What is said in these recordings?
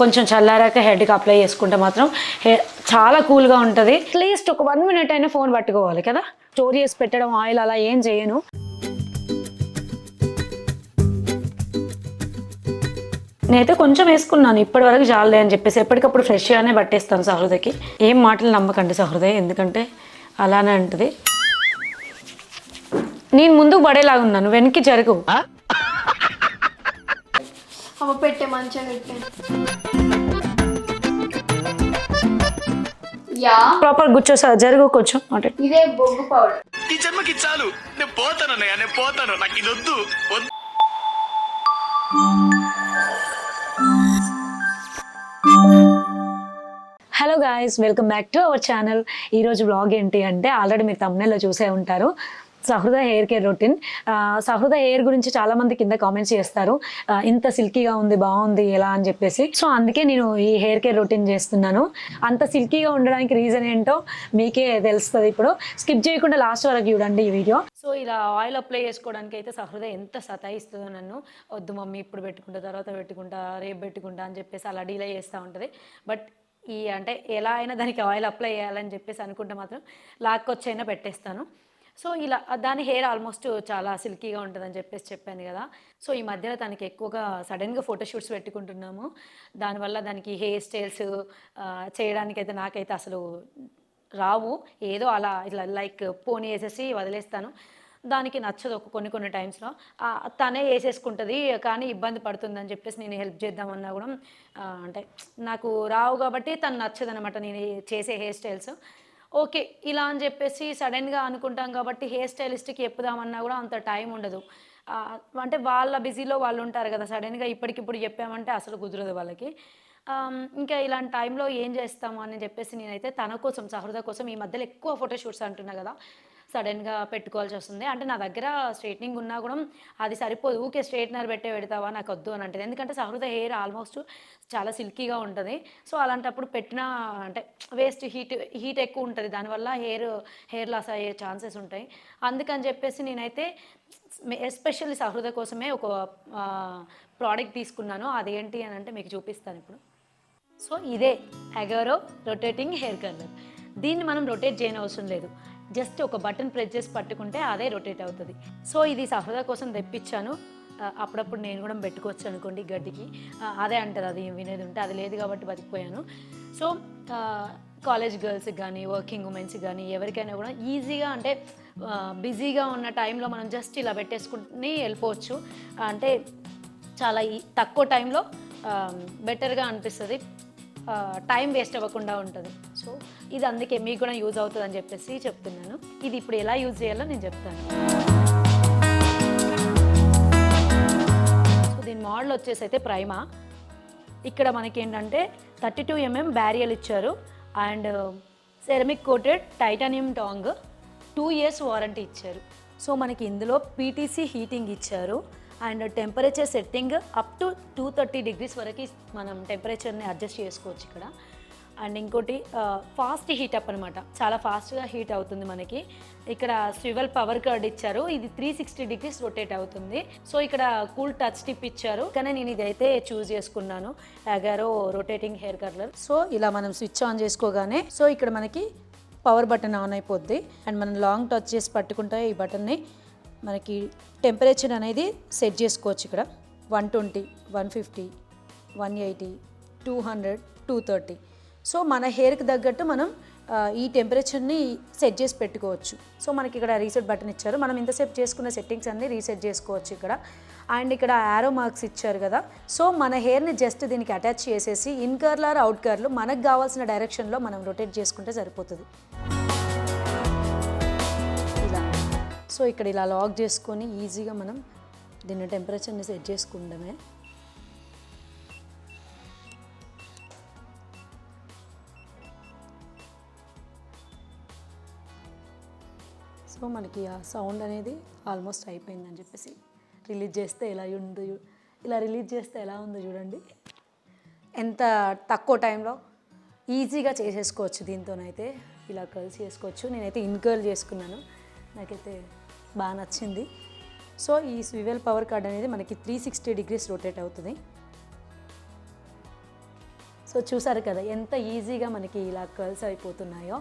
కొంచెం చల్లారాక హెడ్కి అప్లై చేసుకుంటే మాత్రం చాలా కూల్గా ఉంటుంది. అట్లీస్ట్ ఒక 1 minute అయినా ఫోన్ పట్టుకోవాలి కదా. స్టోర్ చేసి పెట్టడం ఆయిల్ అలా ఏం చేయను. నేనైతే కొంచెం వేసుకున్నాను, ఇప్పటి వరకు చాలే అని చెప్పేసి. ఎప్పటికప్పుడు ఫ్రెష్గానే పట్టేస్తాను సహృదయకి. ఏం మాటలు నమ్మకండి సహృదయ, ఎందుకంటే అలానే అంటది. నేను ముందుకు పడేలాగా ఉన్నాను, వెనక్కి జరుగు. పెట్టే మంచిగా పెట్టే. యా ప్రాపర్ కూర్చో సార్, జరుగు కొంచెం. ఇదే బొగ్గు పౌడర్. ఈ జన్మకి చాలు, నేను పోతాను, నేను పోతాను, నాకు ఇది వద్దు. Hello guys, welcome back to our channel. ఈరోజు వ్లాగ్ ఏంటి అంటే, ఆల్రెడీ మీరు thumbnail లో చూసే ఉంటారు, సహృద హెయిర్ కేర్ రొటీన్. సహృద హెయిర్ గురించి చాలా మంది కింద కామెంట్స్ చేస్తారు, ఇంత సిల్కీగా ఉంది, బాగుంది ఎలా అని చెప్పేసి. సో అందుకే నేను ఈ హెయిర్ కేర్ రొటీన్ చేస్తున్నాను. అంత సిల్కీగా ఉండడానికి రీజన్ ఏంటో మీకే తెలుస్తుంది. ఇప్పుడు స్కిప్ చేయకుండా లాస్ట్ వరకు చూడండి ఈ వీడియో. సో ఇలా ఆయిల్ అప్లై చేసుకోవడానికి అయితే సహృద ఎంత సతాయిస్తుందో నన్ను. వద్దు మమ్మీ, ఇప్పుడు పెట్టుకుంటా, తర్వాత పెట్టుకుంటా, రేపు పెట్టుకుంటా అని చెప్పేసి అలా డీలే చేస్తూ ఉంటుంది. బట్ అంటే ఎలా అయినా దానికి ఆయిల్ అప్లై చేయాలని చెప్పేసి అనుకుంటే మాత్రం లాక్కొచ్చైనా పెట్టేస్తాను. సో ఇలా దాని హెయిర్ ఆల్మోస్ట్ చాలా సిల్కీగా ఉంటుందని చెప్పేసి చెప్పాను కదా. సో ఈ మధ్యలో దానికి ఎక్కువగా సడన్గా ఫోటోషూట్స్ పెట్టుకుంటున్నాము. దానివల్ల దానికి హెయిర్ స్టైల్స్ చేయడానికైతే నాకైతే అసలు రావు. ఏదో అలా ఇట్లా లైక్ పోనీ వేసేసి వదిలేస్తాను. దానికి నచ్చదు కొన్ని టైమ్స్లో. తనే వేసేసుకుంటుంది, కానీ ఇబ్బంది పడుతుందని చెప్పేసి నేను హెల్ప్ చేద్దామన్నా కూడా అంటే నాకు రావు కాబట్టి తను నచ్చదనమాట నేను చేసే హెయిర్ స్టైల్స్. ఓకే ఇలా అని చెప్పేసి సడన్గా అనుకుంటాం కాబట్టి హెయిర్ స్టైలిస్ట్కి చెప్పుదామన్నా కూడా అంత టైం ఉండదు. అంటే వాళ్ళ బిజీలో వాళ్ళు ఉంటారు కదా. సడన్గా ఇప్పటికిప్పుడు చెప్పామంటే అసలు కుదరదు వాళ్ళకి. ఇంకా ఇలాంటి టైంలో ఏం చేస్తాము అని చెప్పేసి నేనైతే తన కోసం, సహృద కోసం ఈ మధ్యలో ఎక్కువ ఫోటోషూట్స్ అంటున్నా కదా, సడన్గా పెట్టుకోవాల్సి వస్తుంది. అంటే నా దగ్గర స్ట్రైట్నింగ్ ఉన్నా కూడా అది సరిపోదు. ఊకే స్ట్రైట్నర్ పెడతావా, నాకు వద్దు అని అంటది. ఎందుకంటే సహృద హెయిర్ ఆల్మోస్ట్ చాలా సిల్కీగా ఉంటుంది. సో అలాంటప్పుడు పెట్టినా అంటే వేస్ట్, హీట్ ఎక్కువ ఉంటుంది, దానివల్ల హెయిర్ లాస్ అయ్యే ఛాన్సెస్ ఉంటాయి. అందుకని చెప్పేసి నేనైతే ఎస్పెషల్లీ సహృద కోసమే ఒక ప్రోడక్ట్ తీసుకున్నాను. అదేంటి అని అంటే మీకు చూపిస్తాను ఇప్పుడు. సో ఇదే అగరో రొటేటింగ్ హెయిర్ కలర్. దీన్ని మనం రొటేట్ చేయని అవసరం లేదు, జస్ట్ ఒక బటన్ ప్రెస్ చేసి పట్టుకుంటే అదే రొటేట్ అవుతుంది. సో ఇది సహృద కోసం తెప్పించాను. అప్పుడప్పుడు నేను కూడా పెట్టుకోవచ్చు అనుకోండి గడ్డికి, అదే అంటారు, అది వినేది ఉంటే. అది లేదు కాబట్టి బతికిపోయాను. సో కాలేజ్ గర్ల్స్కి కానీ, వర్కింగ్ ఉమెన్స్కి కానీ, ఎవరికైనా కూడా ఈజీగా అంటే బిజీగా ఉన్న టైంలో మనం జస్ట్ ఇలా పెట్టేసుకుని వెళ్ళిపోవచ్చు. అంటే చాలా తక్కువ టైంలో బెటర్గా అనిపిస్తుంది, టైం వేస్ట్ అవ్వకుండా ఉంటుంది. సో ఇది అందుకే మీకు కూడా యూజ్ అవుతుంది అని చెప్పేసి చెప్తున్నాను. ఇది ఇప్పుడు ఎలా యూజ్ చేయాలో నేను చెప్తాను. సో దీని మోడల్ వచ్చేసి అయితే ప్రైమా. ఇక్కడ మనకి ఏంటంటే 32 mm బ్యారియల్ ఇచ్చారు and ceramic coated titanium tong, 2 years warranty ఇచ్చారు. సో మనకి ఇందులో పీటీసీ హీటింగ్ ఇచ్చారు and temperature setting up to 230 degrees వరకు మనం టెంపరేచర్ని అడ్జస్ట్ చేసుకోవచ్చు ఇక్కడ. అండ్ ఇంకోటి ఫాస్ట్ హీట్ అప్ అనమాట, చాలా ఫాస్ట్గా హీట్ అవుతుంది మనకి. ఇక్కడ స్వివల్ పవర్ కార్డ్ ఇచ్చారు, ఇది 360 degrees రొటేట్ అవుతుంది. సో ఇక్కడ కూల్ టచ్ టిప్ ఇచ్చారు, కానీ నేను ఇదైతే చూస్ చేసుకున్నాను, Agaro rotating hair colour. So ఇలా మనం స్విచ్ ఆన్ చేసుకోగానే సో ఇక్కడ మనకి పవర్ బటన్ ఆన్ అయిపోద్ది. అండ్ మనం లాంగ్ టచ్ చేసి పట్టుకుంటే ఈ బటన్ని మనకి టెంపరేచర్ అనేది సెట్ చేసుకోవచ్చు. ఇక్కడ 120, 150, 180, 200, 230. సో మన హెయిర్కి తగ్గట్టు మనం ఈ టెంపరేచర్ని సెట్ చేసి పెట్టుకోవచ్చు. సో మనకి ఇక్కడ రీసెట్ బటన్ ఇచ్చారు, మనం ఇంతసేపు చేసుకున్న సెట్టింగ్స్ అన్నీ రీసెట్ చేసుకోవచ్చు ఇక్కడ. అండ్ ఇక్కడ యారో మార్క్స్ ఇచ్చారు కదా. సో మన హెయిర్ని జస్ట్ దీనికి అటాచ్ చేసేసి in curl or out curl మనకు కావాల్సిన డైరెక్షన్లో మనం రొటేట్ చేసుకుంటే సరిపోతుంది. ఇలా సో ఇక్కడ ఇలా లాక్ చేసుకొని ఈజీగా మనం దీన్ని టెంపరేచర్ని సెట్ చేసుకుంటామే. సో మనకి ఆ సౌండ్ అనేది ఆల్మోస్ట్ అయిపోయిందని చెప్పేసి రిలీజ్ చేస్తే ఇలా రిలీజ్ చేస్తే ఎలా ఉందో చూడండి. ఎంత తక్కువ టైంలో ఈజీగా చేసేసుకోవచ్చు దీంతోనైతే. ఇలా కర్ల్స్ చేసుకోవచ్చు. నేనైతే ఇన్ కర్ల్ చేసుకున్నాను, నాకైతే బాగా నచ్చింది. సో ఈ స్వివెల్ పవర్ కార్డ్ అనేది మనకి 360 degrees రొటేట్ అవుతుంది. సో చూసారు కదా ఎంత ఈజీగా మనకి ఇలా కర్ల్స్ అయిపోతున్నాయో.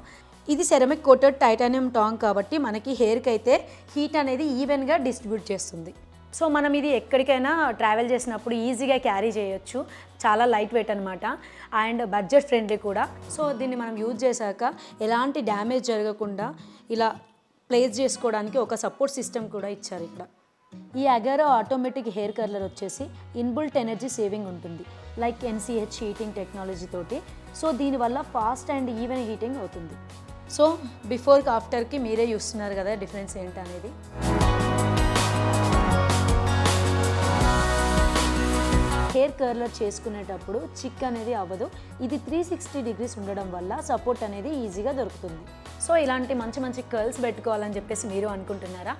ఇది సెరమిక్ కోటెడ్ టైటానియం టాంగ్ కాబట్టి మనకి హెయిర్కి అయితే హీట్ అనేది ఈవెన్గా డిస్ట్రిబ్యూట్ చేస్తుంది. సో మనం ఇది ఎక్కడికైనా ట్రావెల్ చేసినప్పుడు ఈజీగా క్యారీ చేయొచ్చు. చాలా లైట్ వెయిట్ అనమాట అండ్ బడ్జెట్ ఫ్రెండ్లీ కూడా. సో దీన్ని మనం యూజ్ చేశాక ఎలాంటి డ్యామేజ్ జరగకుండా ఇలా ప్లేస్ చేసుకోవడానికి ఒక సపోర్ట్ సిస్టమ్ కూడా ఇచ్చారు ఇక్కడ. ఈ అగారో ఆటోమేటిక్ హెయిర్ కర్లర్ వచ్చేసి ఇన్బుల్ట్ ఎనర్జీ సేవింగ్ ఉంటుంది, లైక్ NCH హీటింగ్ టెక్నాలజీ తోటి. సో దీనివల్ల ఫాస్ట్ అండ్ ఈవెన్ హీటింగ్ అవుతుంది. సో బిఫోర్కి ఆఫ్టర్కి మీరే చూస్తున్నారు కదా డిఫరెన్స్ ఏంటి అనేది. హెయిర్ కర్లర్ చేసుకునేటప్పుడు చిక్ అనేది అవ్వదు. ఇది 360 డిగ్రీస్ ఉండడం వల్ల సపోర్ట్ అనేది ఈజీగా దొరుకుతుంది. సో ఇలాంటి మంచి మంచి కర్ల్స్ పెట్టుకోవాలని చెప్పేసి మీరు అనుకుంటున్నారా?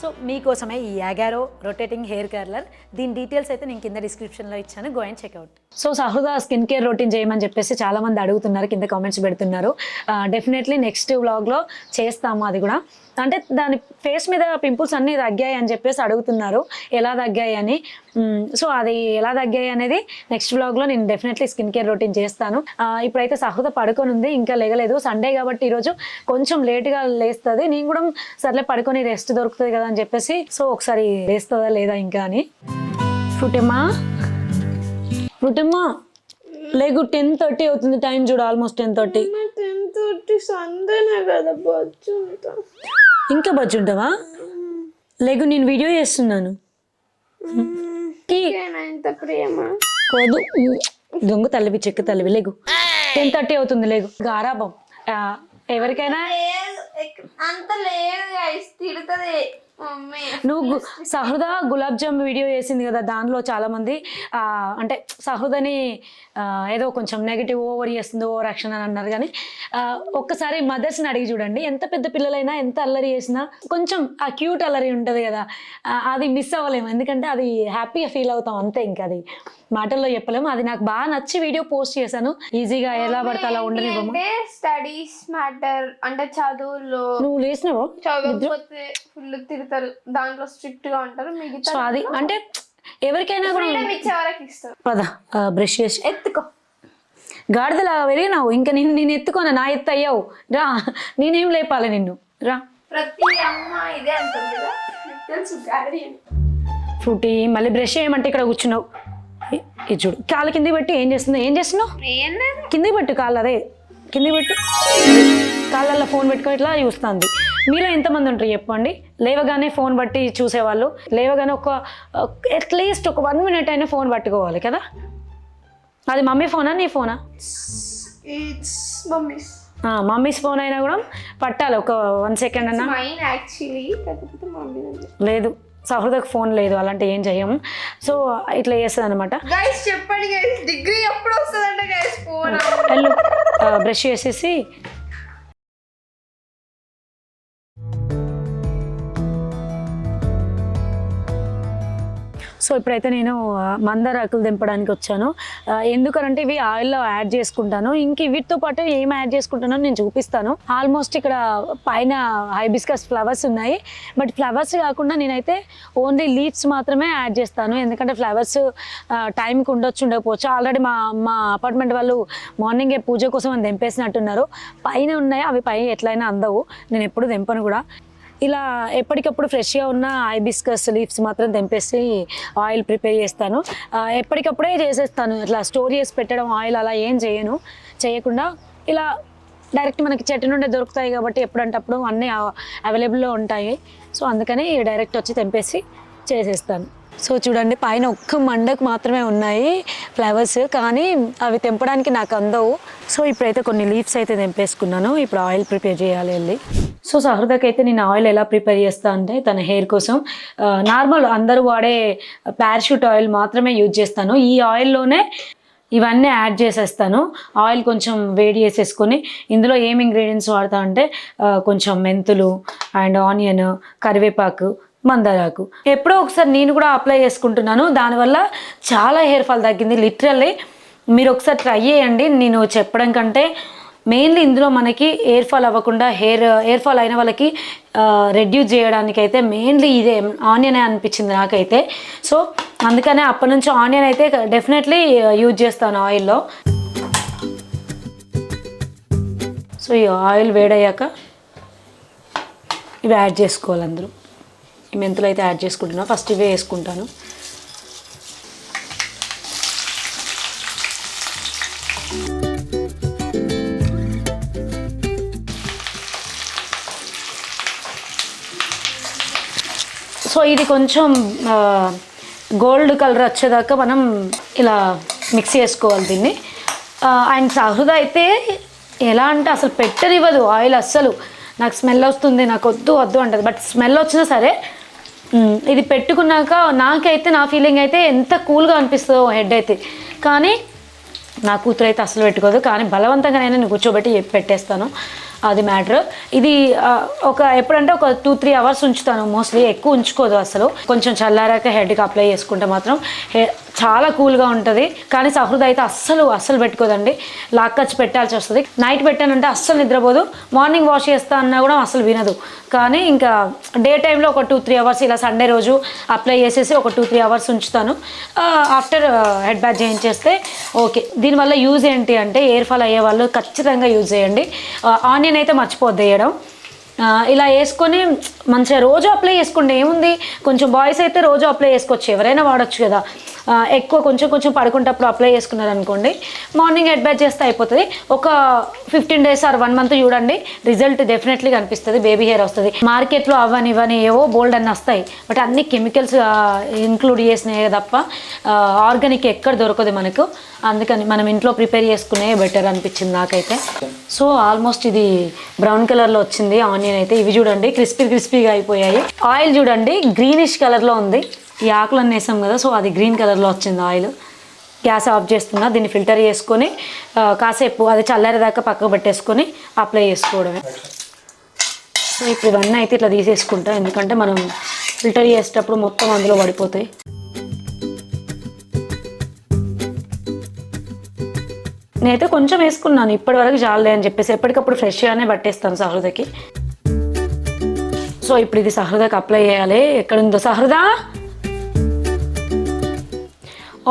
సో మీకోసమే ఈ అగారో రొటేటింగ్ హెయిర్ కర్లర్. దీని డీటెయిల్స్ అయితే నేను కింద డిస్క్రిప్షన్లో ఇచ్చాను, go and checkout. So సహృద skin care routine చేయమని చెప్పేసి చాలామంది అడుగుతున్నారు, కింద కామెంట్స్ పెడుతున్నారు. డెఫినెట్లీ నెక్స్ట్ వ్లాగ్లో చేస్తాము అది కూడా. అంటే దాని ఫేస్ మీద పింపుల్స్ అన్నీ తగ్గాయి అని చెప్పేసి అడుగుతున్నారు, ఎలా తగ్గాయి అని. సో అది ఎలా తగ్గాయి అనేది నెక్స్ట్ వ్లాగ్లో నేను డెఫినెట్లీ స్కిన్ కేర్ రొటీన్ చేస్తాను. ఇప్పుడైతే సహృద పడుకొని ఉంది, ఇంకా లేగలేదు. సండే కాబట్టి ఈరోజు కొంచెం లేట్గా లేస్తుంది. నేను కూడా సర్లే పడుకొని రెస్ట్ దొరుకుతుంది కదా అని చెప్పేసి సో ఒకసారి లేస్తుందా లేదా ఇంకా అని. ఫ్రూటమ్మా లేకు 10:30 అవుతుంది, టైం చూడు ఆల్మోస్ట్ 10:30. 10:30 సండేనే కదా బజ్జు. ఇంకా బజ్జుంటావా? లేకు నేను వీడియో చేస్తున్నాను. ఇంత ప్రేమ కోదు దొంగ తల్లివి, చెక్క తల్లివి. లేకు 10:30 అవుతుంది, లేకు. గారాబం ఎవరికైనా అంత లేదు, తిడుతుంది మమ్మీ. నువ్వు సహృద గులాబ్ జామ్ వీడియో చేసింది కదా, దానిలో చాలామంది అంటే సహృదని ఏదో కొంచెం నెగిటివ్ ఓవర్ చేస్తుంది, ఓవర్ యాక్షన్ అని అన్నారు. కానీ ఒక్కసారి మదర్స్ని అడిగి చూడండి, ఎంత పెద్ద పిల్లలైనా ఎంత అల్లరి చేసినా కొంచెం ఆ క్యూట్ అల్లరి ఉంటుంది కదా, అది మిస్ అవ్వలేము. ఎందుకంటే అది హ్యాపీగా ఫీల్ అవుతాం అంతే, ఇంకా అది మాటల్లో చెప్పలేము. అది నాకు బాగా నచ్చి వీడియో పోస్ట్ చేశాను. ఈజీగా ఎలా పడితే అలా ఉండనివ్వము. స్టడీస్ మ్యాటర్ అంటే చదువులో నువ్వు లేచినావు చదవకపోతే ఫుల్ తిడతారు, దాంట్లో స్ట్రిక్ట్ గా ఉంటారు. మిగతా సో అది అంటే ఎవరికైనా కూడా ఇచ్చే వరకు ఇస్తారు. పద బ్రష్ చేసి ఎత్తుకో. గాడిదలా పెరిగినావు, ఇంకా నేను ఎత్తుకోనా? నా ఎత్తు అయ్యావు, రా. నేనేం లేపాలి నిన్ను, రా. ప్రతి అమ్మ ఇదే అంటుంది కదా, తెలుసు గాడి. ఫ్రూటీ మళ్ళీ బ్రష్ చేయమంటే ఇక్కడ కూర్చున్నావు. ఇది చూడు, కాలు కింద పెట్టి ఏం చేస్తున్నావు? కింద పెట్టు కాళ్ళు, అదే కింద పెట్టు. కాళ్ళల్లో ఫోన్ పెట్టుకొని ఇట్లా చూస్తుంది. మీలో ఎంతమంది ఉంటారు చెప్పండి లేవగానే ఫోన్ బట్టి చూసేవాళ్ళు? లేవగానే అట్లీస్ట్ ఒక 1 minute అయినా ఫోన్ పట్టుకోవాలి కదా. అది మమ్మీ ఫోనా నీ ఫోనా? మమ్మీస్ ఫోన్ అయినా కూడా పట్టాలి ఒక 1 second అన్నా. లేదు, సహృదకు ఫోన్ లేదు, అలాంటి ఏం చెయ్యము. సో ఇట్లా చేస్తుంది అనమాట. చెప్పండి డిగ్రీ ఎప్పుడు వస్తుందంటే ఫోన్ వెళ్ళు బ్రష్ చేసేసి. సో ఇప్పుడైతే నేను మందార ఆకులు దింపడానికి వచ్చాను. ఎందుకనంటే ఇవి ఆయిల్లో యాడ్ చేసుకుంటాను. ఇంక వీటితో పాటు ఏం యాడ్ చేసుకుంటానో నేను చూపిస్తాను. ఆల్మోస్ట్ ఇక్కడ పైన హైబిస్కస్ ఫ్లవర్స్ ఉన్నాయి, బట్ ఫ్లవర్స్ కాకుండా నేనైతే ఓన్లీ లీవ్స్ మాత్రమే యాడ్ చేస్తాను. ఎందుకంటే ఫ్లవర్స్ టైంకి ఉండకపోవచ్చు. ఆల్రెడీ మా అపార్ట్మెంట్ వాళ్ళు మార్నింగే పూజ కోసం అని దింపేసినట్టున్నారు. పైన ఉన్నాయి, అవి పైన ఎట్లయినా అందవు, నేను ఎప్పుడు దింపను కూడా. ఇలా ఎప్పటికప్పుడు ఫ్రెష్గా ఉన్న హైబిస్కస్ లీవ్స్ మాత్రం తెంపేసి ఆయిల్ ప్రిపేర్ చేస్తాను. ఎప్పటికప్పుడే చేసేస్తాను, ఇట్లా స్టోర్ చేసి పెట్టడం ఆయిల్ అలా ఏం చేయకుండా ఇలా డైరెక్ట్ మనకి చెట్టు నుండి దొరుకుతాయి కాబట్టి ఎప్పుడంటప్పుడు అన్నీ అవైలబుల్లో ఉంటాయి. సో అందుకని డైరెక్ట్ వచ్చి తెంపేసి చేసేస్తాను. సో చూడండి, పైన ఒక్క మండకు మాత్రమే ఉన్నాయి ఫ్లవర్స్, కానీ అవి తెంపడానికి నాకు అందవు. సో ఇప్పుడైతే కొన్ని లీవ్స్ అయితే తెంపేసుకున్నాను. ఇప్పుడు ఆయిల్ ప్రిపేర్ చేయాలి వెళ్ళి. సో సహృదకైతే నేను ఆయిల్ ఎలా ప్రిపేర్ చేస్తాను అంటే తన హెయిర్ కోసం నార్మల్ అందరూ వాడే పారాషూట్ ఆయిల్ మాత్రమే యూజ్ చేస్తాను. ఈ ఆయిల్లోనే ఇవన్నీ యాడ్ చేసేస్తాను. ఆయిల్ కొంచెం వేడి చేసేసుకొని ఇందులో ఏం ఇంగ్రీడియంట్స్ వాడతా అంటే కొంచెం మెంతులు అండ్ ఆనియన్, కరివేపాకు, మందారాకు. ఎప్పుడో ఒకసారి నేను కూడా అప్లై చేసుకుంటున్నాను, దానివల్ల చాలా హెయిర్ ఫాల్ తగ్గింది. లిటరల్లీ మీరు ఒకసారి ట్రై చేయండి. నేను చెప్పడం కంటే మెయిన్లీ ఇందులో మనకి హెయిర్ ఫాల్ అవ్వకుండా హెయిర్ ఫాల్ అయిన వాళ్ళకి రెడ్యూస్ చేయడానికి అయితే మెయిన్లీ ఇదే ఆనియన్ అనిపించింది నాకైతే. సో అందుకనే అప్పటి నుంచి ఆనియన్ అయితే డెఫినెట్లీ యూజ్ చేస్తాను ఆయిల్లో. సో ఈ ఆయిల్ వేడయ్యాక ఇవి యాడ్ చేసుకోవాలి అందరూ. ఈ మెంతులు అయితే యాడ్ చేసుకుంటున్నా, ఫస్ట్ ఇవే వేసుకుంటాను. సో ఇది కొంచెం గోల్డ్ కలర్ వచ్చేదాకా మనం ఇలా మిక్స్ చేసుకోవాలి దీన్ని. అండ్ సహృద అయితే ఎలా అంటే అసలు పెట్టనివ్వదు ఆయిల్, అస్సలు నాకు స్మెల్ వస్తుంది, నాకు వద్దు వద్దు అంటది. బట్ స్మెల్ వచ్చినా సరే ఇది పెట్టుకున్నాక నాకైతే నా ఫీలింగ్ అయితే ఎంత కూల్గా అనిపిస్తుందో హెడ్ అయితే. కానీ నా కూతురు అయితే అసలు పెట్టుకోదు, కానీ బలవంతంగా నేను కూర్చోబెట్టి పెట్టేస్తాను, అది మ్యాటర్. ఇది ఎప్పుడంటే ఒక 2-3 అవర్స్ ఉంచుతాను మోస్ట్లీ, ఎక్కువ ఉంచుకోదు అసలు. కొంచెం చల్లారాక హెడ్కి అప్లై చేసుకుంటే మాత్రం చాలా కూల్గా ఉంటుంది. కానీ సహృద అయితే అస్సలు పెట్టుకోదండి, లాక్కచ్చి పెట్టాల్సి వస్తుంది. నైట్ పెట్టానంటే అస్సలు నిద్రపోదు, మార్నింగ్ వాష్ చేస్తా అన్నా కూడా అసలు వినదు. కానీ ఇంకా డే టైంలో ఒక 2-3 అవర్స్ ఇలా సండే రోజు అప్లై చేసేసి ఒక 2-3 అవర్స్ ఉంచుతాను. ఆఫ్టర్ హెడ్ బాత్ చేయించేస్తే ఓకే. దీనివల్ల యూజ్ ఏంటి అంటే ఎయిర్ ఫాల్ అయ్యే వాళ్ళు ఖచ్చితంగా యూజ్ చేయండి. ఆనియన్ అయితే మర్చిపోద్ది వేయడం. ఇలా వేసుకొని మంచిగా రోజు అప్లై చేసుకుంటే ఏముంది, కొంచెం బాయ్స్ అయితే రోజు అప్లై చేసుకోవచ్చు, ఎవరైనా వాడచ్చు కదా. ఎక్కువ కొంచెం పడుకుంటప్పుడు అప్లై చేసుకున్నారనుకోండి, మార్నింగ్ హెడ్ బాత్ చేస్తే అయిపోతుంది. ఒక 15 days ఆర్ 1 month చూడండి, రిజల్ట్ డెఫినెట్లీ కనిపిస్తుంది, బేబీ హెయిర్ వస్తుంది. మార్కెట్లో ఇవని ఏవో బోల్డ్ అన్నీ వస్తాయి, బట్ అన్ని కెమికల్స్ ఇంక్లూడ్ చేసినాయి తప్ప ఆర్గానిక్ ఎక్కడ దొరకదు మనకు. అందుకని మనం ఇంట్లో ప్రిపేర్ చేసుకునే బెటర్ అనిపించింది నాకైతే. సో ఆల్మోస్ట్ ఇది బ్రౌన్ కలర్లో వచ్చింది ఆనియన్ అయితే. ఇవి చూడండి క్రిస్పీగా అయిపోయాయి. ఆయిల్ చూడండి గ్రీనిష్ కలర్లో ఉంది, ఈ ఆకులన్నీ వేసాం కదా, సో అది గ్రీన్ కలర్లో వచ్చింది ఆయిల్. గ్యాస్ ఆఫ్ చేస్తున్నా, దీన్ని ఫిల్టర్ చేసుకొని కాసేపు అది చల్లారేదాకా పక్కకు పెట్టేసుకొని అప్లై చేసుకోవడమే. సో ఇప్పుడు ఇవన్నీ అయితే ఇట్లా తీసేసుకుంటా, ఎందుకంటే మనం ఫిల్టర్ చేసేటప్పుడు మొత్తం అందులో పడిపోతాయి. నేనైతే కొంచెం వేసుకున్నాను, ఇప్పటివరకు చాలే అని చెప్పేసి ఎప్పటికప్పుడు ఫ్రెష్గానే పట్టేస్తాను సహృదకి. సో ఇప్పుడు ఇది సహృదకి అప్లై చేయాలి. ఎక్కడుందో సహృద,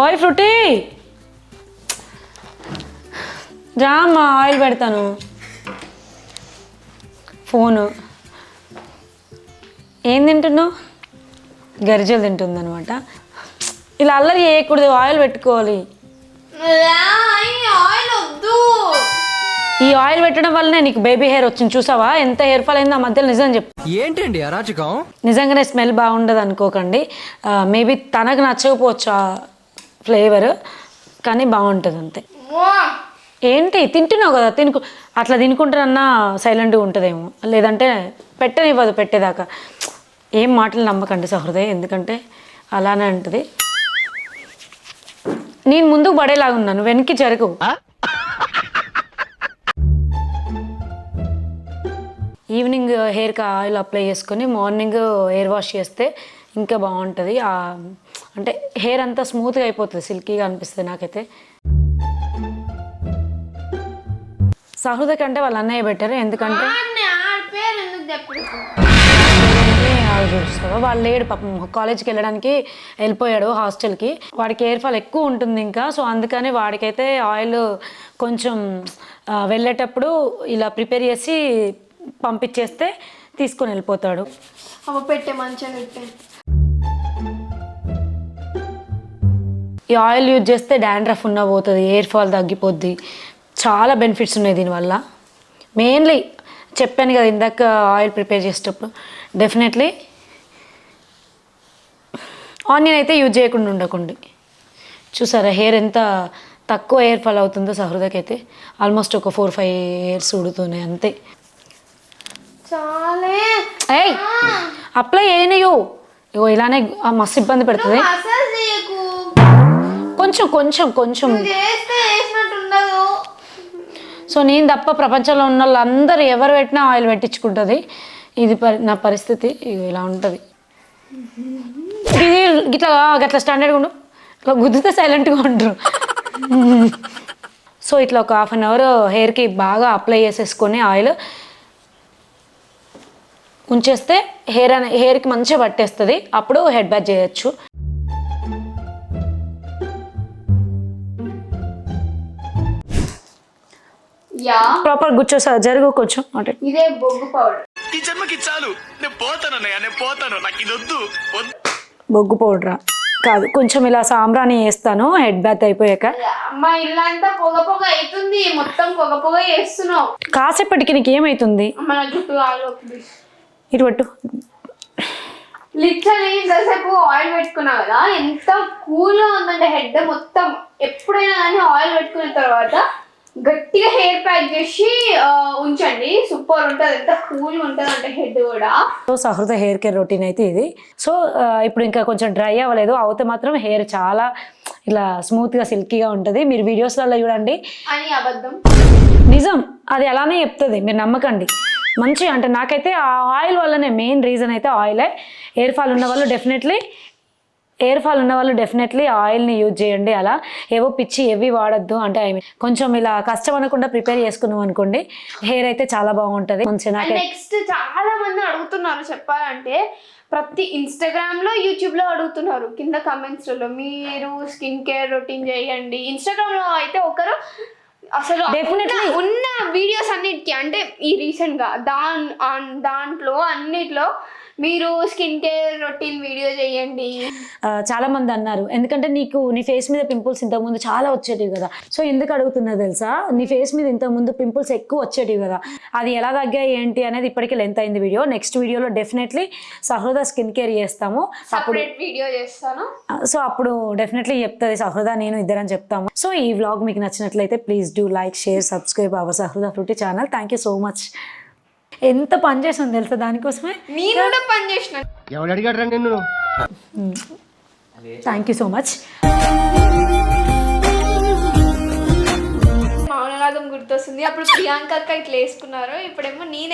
ఓయ్ ఫ్రూటీ రామ్మా, ఆయిల్ పెడతాను. ఫోను ఏం తింటున్నావు? గరిజలు తింటుంది అనమాట. ఇలా అల్లరి చేయకూడదు, ఆయిల్ పెట్టుకోవాలి. ఈ ఆయిల్ పెట్టడం వల్లనే నీకు బేబీ హెయిర్ వచ్చింది, చూసావా ఎంత హెయిర్ ఫాల్ అయిందో ఆ మధ్యలో. నిజం చెప్పు, ఏంటండి అరాచకం? నిజంగానే స్మెల్ బాగుండదు అనుకోకండి. మేబీ తనకు నచ్చకపోవచ్చు ఆ ఫ్లేవర్, కానీ బాగుంటుంది అంతే. ఏంటి తింటున్నావు కదా, అట్లా తినుకుంటారన్నా సైలెంట్గా ఉంటుందేమో, లేదంటే పెట్టనివ్వదు పెట్టేదాకా. ఏం మాటలు నమ్మకండి సహృదయ్, ఎందుకంటే అలానే ఉంటుంది. నేను ముందుకు పడేలాగా ఉన్నాను, వెనక్కి జరుగు. ఈవినింగ్ హెయిర్కి ఆయిల్ అప్లై చేసుకొని మార్నింగ్ హెయిర్ వాష్ చేస్తే ఇంకా బాగుంటుంది. అంటే హెయిర్ అంతా స్మూత్గా అయిపోతుంది, సిల్కీగా అనిపిస్తుంది నాకైతే. సహృద కంటే వాళ్ళ అన్నయ్య బెటర్, ఎందుకంటే చూస్తావా వాళ్ళు లేడు పాపం, కాలేజ్కి వెళ్ళడానికి వెళ్ళిపోయాడు హాస్టల్కి. వాడికి హెయిర్ ఫాల్ ఎక్కువ ఉంటుంది ఇంకా, సో అందుకని వాడికైతే ఆయిల్ కొంచెం వెళ్ళేటప్పుడు ఇలా ప్రిపేర్ చేసి పంపించేస్తే తీసుకొని వెళ్ళిపోతాడు. పెట్టే మంచిగా పెట్టే. ఈ ఆయిల్ యూజ్ చేస్తే డాండ్రఫ్ ఉన్న పోతుంది, హెయిర్ ఫాల్ తగ్గిపోద్ది, చాలా బెనిఫిట్స్ ఉన్నాయి దీనివల్ల. మెయిన్లీ చెప్పాను కదా ఇందాక ఆయిల్ ప్రిపేర్ చేసేటప్పుడు, డెఫినెట్లీ ఆనియన్ అయితే యూజ్ చేయకుండా ఉండకండి. చూసారా హెయిర్ ఎంత తక్కువ హెయిర్ ఫాల్ అవుతుందో సహృదకైతే. ఆల్మోస్ట్ ఒక 4-5 hairs ఉడుతున్నాయి అంతే. ఏయ్ అప్లై చేయనియో, ఇగో ఇలానే మస్తు ఇబ్బంది పెడుతుంది. కొంచెం సో నేను తప్ప ప్రపంచంలో ఉన్న వాళ్ళందరూ ఎవరు పెట్టినా ఆయిల్ పెట్టించుకుంటుంది. ఇది నా పరిస్థితి ఇలా ఉంటుంది. ఇది ఇట్లా స్టాండర్డ్గా ఉండు, ఇట్లా గుద్దితే సైలెంట్గా ఉంటారు. సో ఇట్లా ఒక 1/2 hour హెయిర్కి బాగా అప్లై చేసేసుకొని ఆయిల్ ఉంచేస్తే హెయిర్కి మంచిగా పట్టేస్తుంది, అప్పుడు హెడ్ బాత్ చేయొచ్చు. యా ప్రాపర్ కూర్చో సార్, జరుగు కొంచెం అంటే ఇదే బొగ్గు పౌడర్. ఈ జన్మకి చాలు నేను పోతానన్నయ్య నేను పోతాను నాకు ఇది వద్దు వద్దు బొగ్గు పౌడరా కాదు, కొంచెం ఇలా సాంబ్రాణి వేస్తాను హెడ్ బాత్ అయిపోయాక. మా ఇల్లంతా పొగ పొగ అవుతుంది, మొత్తం పొగ పొగ చేస్తున్నావు. కాసేపటికి నీకు ఏమైతుంది? మన జుట్టు ఆలోపు ఇటు పట్టు. లిటరలీ ఇంతసేపు ఆయిల్ పెట్టుకున్నా కదా, ఎంత కూల్ గా ఉందంటే హెడ్ మొత్తం. ఎప్పుడైనా కానీ ఆయిల్ పెట్టుకున్న తర్వాత గట్టిగా హెయిర్ ప్యాక్ చేసి ఉంచండి, సూపర్ ఉంటుంది. ఎంత కూల్ ఉంటుంది అంటే హెడ్ కూడా. సో సహృద హెయిర్ కేర్ రొటీన్ అయితే ఇది. సో ఇప్పుడు ఇంకా కొంచెం డ్రై అవ్వలేదు, అవుతే మాత్రం హెయిర్ చాలా ఇలా స్మూత్గా సిల్కీగా ఉంటుంది. మీరు వీడియోస్లలో చూడండి, అని అబద్ధం నిజం, అది అలానే చెప్తుంది, మీరు నమ్మకండి. మంచి అంటే నాకైతే ఆ ఆయిల్ వల్లనే మెయిన్ రీజన్ అయితే ఆయిలే. హెయిర్ ఫాల్ ఉన్న వాళ్ళు డెఫినెట్లీ ఆయిల్ని యూజ్ చేయండి. అలా ఏవో పిచ్చి ఏవి వాడద్దు. అంటే ఐ మీన్ కొంచెం ఇలా కష్టం అనకుండా ప్రిపేర్ చేసుకున్నాం అనుకోండి, హెయిర్ అయితే చాలా బాగుంటుంది. మంచిగా నెక్స్ట్ చాలా మంది అడుగుతున్నారు చెప్పాలంటే, ప్రతి ఇన్స్టాగ్రామ్ లో యూట్యూబ్ లో అడుగుతున్నారు కింద కమెంట్స్ లో, మీరు స్కిన్ కేర్ రొటీన్ చేయండి. ఇన్స్టాగ్రామ్ లో అయితే ఒకరు అసలు Definitely. ఉన్న వీడియోస్ అన్నిటికీ అంటే ఈ రీసెంట్ గా దాంట్లో అన్నిట్లో మీరు స్కిన్ కేర్ రొటీన్ వీడియో చేయండి. చాలా మంది అన్నారు, ఎందుకంటే నీ ఫేస్ మీద పింపుల్స్ ఇంతకుముందు చాలా వచ్చేటివి కదా. సో ఎందుకు అడుగుతున్నా తెలుసా, నీ ఫేస్ మీద ఇంతకుముందు పింపుల్స్ ఎక్కువ వచ్చేటివి కదా, అది ఎలా తగ్గాయి ఏంటి అనేది ఇప్పటికీ లెంత్ అయింది వీడియో. నెక్స్ట్ వీడియోలో డెఫినెట్లీ సహృద స్కిన్ కేర్ చేస్తాము, సపరేట్ వీడియో చేస్తాను. సో అప్పుడు డెఫినెట్లీ చెప్తుంది సహృద, నేను ఇద్దరని చెప్తాము. సో ఈ వ్లాగ్ మీకు నచ్చినట్లయితే please do like, share, subscribe our సహృద fruity channel. Thank you so much. ఎంత పని చేసాను తెలుసా దానికోసమే. నేను కూడా పని చేసిన. ఎవడు అడిగాడు రా నిన్ను? Thank you so much. Mounaragam గుర్తొస్తుంది, అప్పుడు ప్రియాంక అక్క ఇట్లా వేసుకున్నారు, ఇప్పుడేమో నేను